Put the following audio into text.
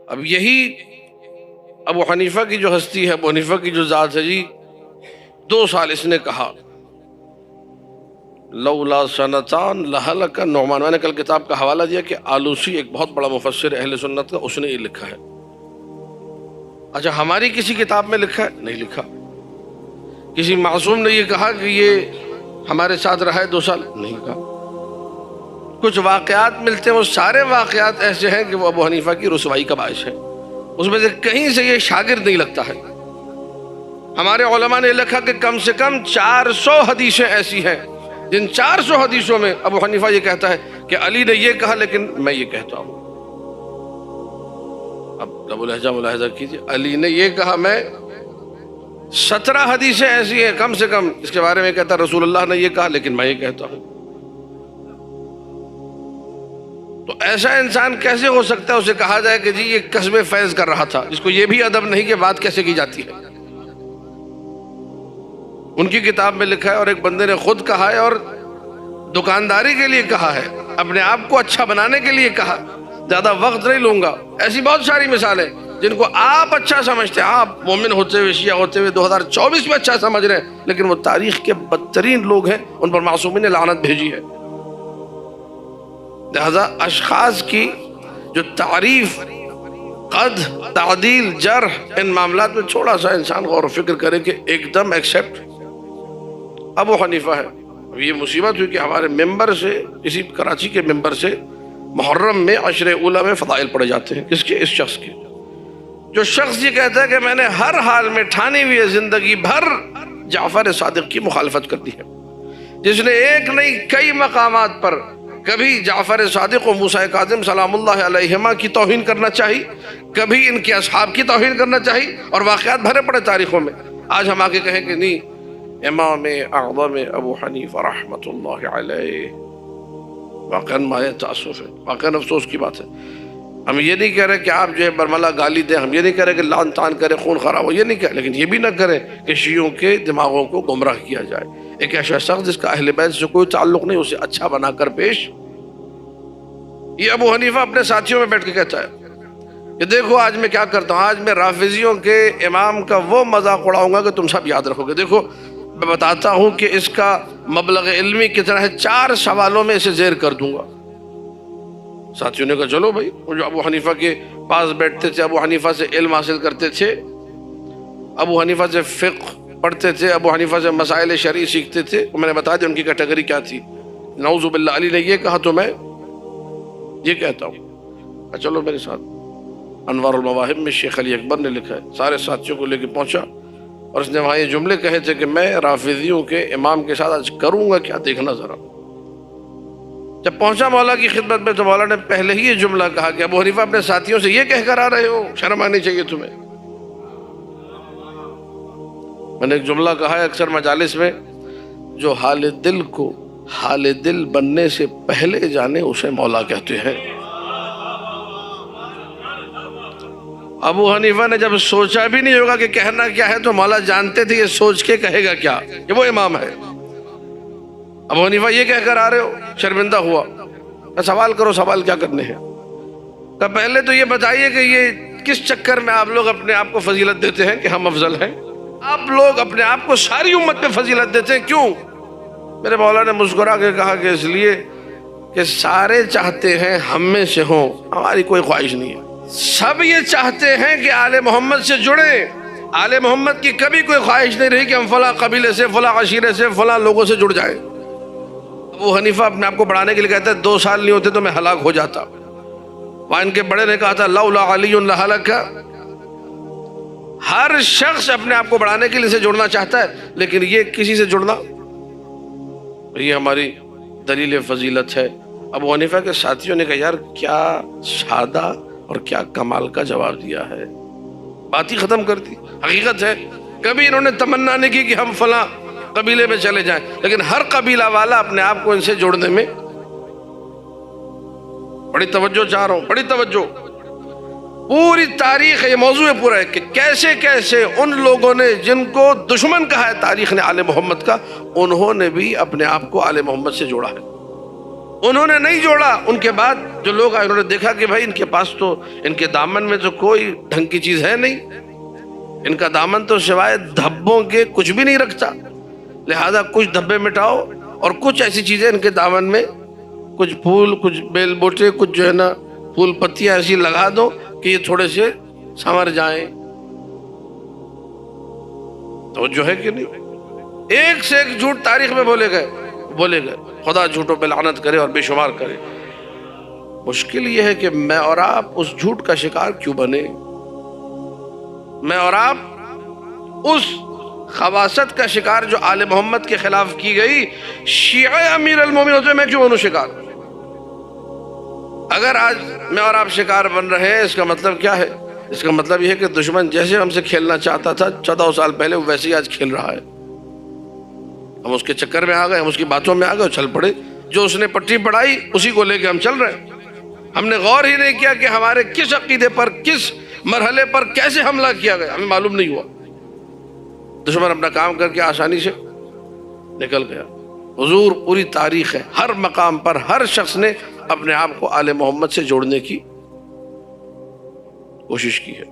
اب یہی ابو حنیفہ کی جو ہستی ہے، ابو حنیفہ کی جو ذات ہے جی، 2 سال اس نے کہا لولا سنتان لہلک نعمان. میں نے کل کتاب کا حوالہ دیا کہ آلوسی ایک بہت بڑا مفسر اہل سنت کا، اس نے یہ لکھا ہے. اچھا ہماری کسی کتاب میں لکھا ہے؟ نہیں لکھا. کسی معصوم نے یہ کہا کہ یہ ہمارے ساتھ رہا ہے 2 سال؟ نہیں کہا. کچھ واقعات ملتے ہیں، وہ سارے واقعات ایسے ہیں کہ وہ ابو حنیفہ کی رسوائی کا باعث ہے. اس میں سے کہیں سے یہ شاگرد نہیں لگتا ہے. ہمارے علماء نے لکھا کہ کم سے کم 400 حدیثیں ایسی ہیں جن 400 حدیثوں میں ابو حنیفہ یہ کہتا ہے کہ علی نے یہ کہا لیکن میں یہ کہتا ہوں. اب لب لہجہ ملاحظہ کیجیے، علی نے یہ کہا، میں 17 حدیثیں ایسی ہیں کم سے کم اس کے بارے میں کہتا رسول اللہ نے یہ کہا لیکن میں یہ کہتا ہوں. تو ایسا انسان کیسے ہو سکتا ہے اسے کہا جائے کہ جی یہ قصب فیض کر رہا تھا، جس کو یہ بھی ادب نہیں کہ بات کیسے کی جاتی ہے. ان کی کتاب میں لکھا ہے، اور ایک بندے نے خود کہا ہے اور دکانداری کے لیے کہا ہے، اپنے آپ کو اچھا بنانے کے لیے کہا. زیادہ وقت نہیں لوں گا، ایسی بہت ساری مثالیں جن کو آپ اچھا سمجھتے ہیں، آپ مومن ہوتے ہوئے، شیعہ ہوتے ہوئے 2024 میں اچھا سمجھ رہے ہیں، لیکن وہ تاریخ کے بدترین لوگ ہیں، ان پر معصومین نے لعنت بھیجی ہے. لہذا اشخاص کی جو تعریف، قد، تعدیل، جرح، ان معاملات میں تھوڑا سا انسان غور و فکر کرے کہ ایک دم ایکسیپٹ ابو حنیفہ ہے. یہ مصیبت ہوئی کہ ہمارے ممبر سے، اسی کراچی کے ممبر سے محرم میں عشر اولا میں فضائل پڑھے جاتے ہیں. کس کے؟ اس شخص کے. جو شخص یہ کہتا ہے کہ میں نے ہر حال میں ٹھانی ہوئی زندگی بھر جعفر صادق کی مخالفت کر دی ہے، جس نے ایک نہیں کئی مقامات پر کبھی جعفر صادق و موسیٰ کاظم سلام اللہ علیہما کی توہین کرنا چاہی، کبھی ان کے اصحاب کی توہین کرنا چاہی، اور واقعات بھرے پڑے تاریخوں میں. آج ہم آگے کہیں کہ نہیں، امام اعظم ابو حنیفہ رحمۃ اللہ علیہ، واقعاً مایہ تأسف ہے، واقعاً افسوس کی بات ہے. ہم یہ نہیں کہہ رہے کہ آپ جو ہے برملا گالی دیں، ہم یہ نہیں کہہ رہے کہ لعن طعن کریں، خون خراب ہو، یہ نہیں کہہ، لیکن یہ بھی نہ کریں کہ شیعوں کے دماغوں کو گمراہ کیا جائے. ایک ایسا شخص جس کا اہل بیت سے کوئی تعلق نہیں، اسے اچھا بنا کر پیش. یہ ابو حنیفہ اپنے ساتھیوں میں بیٹھ کے کہتا ہے کہ دیکھو آج میں کیا کرتا ہوں، آج میں رافضیوں کے امام کا وہ مذاق اڑاؤں گا کہ تم سب یاد رکھو گے. دیکھو میں بتاتا ہوں کہ اس کا مبلغ علمی کتنا ہے، 4 سوالوں میں اسے زیر کر دوں گا. ساتھیوں نے کہا چلو بھائی. وہ جو ابو حنیفہ کے پاس بیٹھتے تھے، ابو حنیفہ سے علم حاصل کرتے تھے، ابو حنیفہ سے فقہ پڑھتے تھے، ابو حنیفہ سے مسائل شرعی سیکھتے تھے. میں نے بتا دیا ان کی کیٹیگری کیا تھی. نعوذ باللہ علی نے یہ کہا تو میں یہ کہتا ہوں. چلو میرے ساتھ. انوار المواہب میں شیخ علی اکبر نے لکھا ہے، سارے ساتھیوں کو لے کے پہنچا اور اس نے وہاں یہ جملے کہے تھے کہ میں رافضیوں کے امام کے ساتھ آج کروں گا کیا، دیکھنا ذرا. جب پہنچا مولا کی خدمت میں تو مولا نے پہلے ہی یہ جملہ کہا کہ ابو حنیفہ اپنے ساتھیوں سے یہ کہہ کر آ رہے ہو، شرم آنی چاہیے تمہیں. میں نے ایک جملہ کہا ہے اکثر مجالس میں، جو حال دل کو حال دل بننے سے پہلے جانے اسے مولا کہتے ہیں. ابو حنیفہ نے جب سوچا بھی نہیں ہوگا کہ کہنا کیا ہے تو مولا جانتے تھے یہ سوچ کے کہے گا کیا، کہ وہ امام ہے. ابو حنیفہ یہ کہہ کر آ رہے ہو، شرمندہ ہوا. سوال کرو، سوال کیا کرنے ہیں. کہ پہلے تو یہ بتائیے کہ یہ کس چکر میں آپ لوگ اپنے آپ کو فضیلت دیتے ہیں کہ ہم افضل ہیں. آپ لوگ اپنے آپ کو ساری امت میں فضیلت دیتے ہیں، کیوں؟ میرے مولا نے مسکرا کے کہا کہ اس لیے کہ سارے چاہتے ہیں ہم میں سے ہوں، ہماری کوئی خواہش نہیں ہے. سب یہ چاہتے ہیں کہ آل محمد سے جڑیں. آل محمد کی کبھی کوئی خواہش نہیں رہی کہ ہم فلاں قبیلے سے، فلاں عشیرے سے، فلاں لوگوں سے جڑ جائیں. ابو حنیفہ اپنے آپ کو بڑھانے کے لیے کہتا ہے 2 سال نہیں ہوتے تو میں ہلاک ہو جاتا. وہاں ان کے بڑے نے کہا تھا لولا علی لہلک. ہر شخص اپنے آپ کو بڑھانے کے لیے سے جڑنا چاہتا ہے، لیکن یہ کسی سے جڑنا، یہ ہماری دلیل فضیلت ہے. ابو حنیفہ کے ساتھیوں نے کہا یار کیا سادہ اور کیا کمال کا جواب دیا ہے، بات ہی ختم کر دی. حقیقت ہے کبھی انہوں نے تمنا نہیں کی کہ ہم فلاں قبیلے میں چلے جائیں، لیکن ہر قبیلہ والا اپنے آپ کو ان سے جوڑنے میں بڑی توجہ چاہ رہا ہوں، بڑی توجہ. پوری تاریخ یہ موضوع پورا ہے کہ کیسے کیسے ان لوگوں نے جن کو دشمن کہا ہے تاریخ نے آل محمد کا، انہوں نے بھی اپنے آپ کو آل محمد سے جوڑا ہے. انہوں نے نہیں جوڑا. ان کے بعد جو لوگ آئے انہوں نے دیکھا کہ بھائی ان کے پاس تو ان کے دامن میں تو کوئی ڈھنگ کی چیز ہے نہیں, ان کا دامن تو سوائے دھبوں کے کچھ بھی نہیں رکھتا, لہذا کچھ دھبے مٹاؤ اور کچھ ایسی چیزیں ان کے دامن میں, کچھ پھول, کچھ بیل بوٹے, کچھ جو ہے نا پھول پتیاں ایسی لگا دو کہ یہ تھوڑے سے سنور جائیں. تو جو ہے کہ نہیں, ایک سے ایک جھوٹ تاریخ میں بولے گئے. خدا جھوٹوں پہ لعنت کرے اور بے شمار کرے. مشکل یہ ہے کہ میں اور آپ اس جھوٹ کا شکار کیوں بنے؟ میں اور آپ اس خباثت کا شکار جو آل محمد کے خلاف کی گئی, شیعہ امیر المومنین ہوتے میں کیوں بنوں شکار؟ اگر آج میں اور آپ شکار بن رہے ہیں, اس کا مطلب کیا ہے؟ اس کا مطلب یہ ہے کہ دشمن جیسے ہم سے کھیلنا چاہتا تھا 14 سال پہلے, وہ ویسے ہی آج کھیل رہا ہے. ہم اس کے چکر میں آ گئے, ہم اس کی باتوں میں آ گئے اور چل پڑے. جو اس نے پٹی پڑھائی اسی کو لے کے ہم چل رہے ہیں. ہم نے غور ہی نہیں کیا کہ ہمارے کس عقیدے پر, کس مرحلے پر کیسے حملہ کیا گیا, ہمیں معلوم نہیں ہوا. دشمن اپنا کام کر کے آسانی سے نکل گیا. حضور پوری تاریخ ہے, ہر مقام پر ہر شخص نے اپنے آپ کو آل محمد سے جوڑنے کی کوشش کی ہے.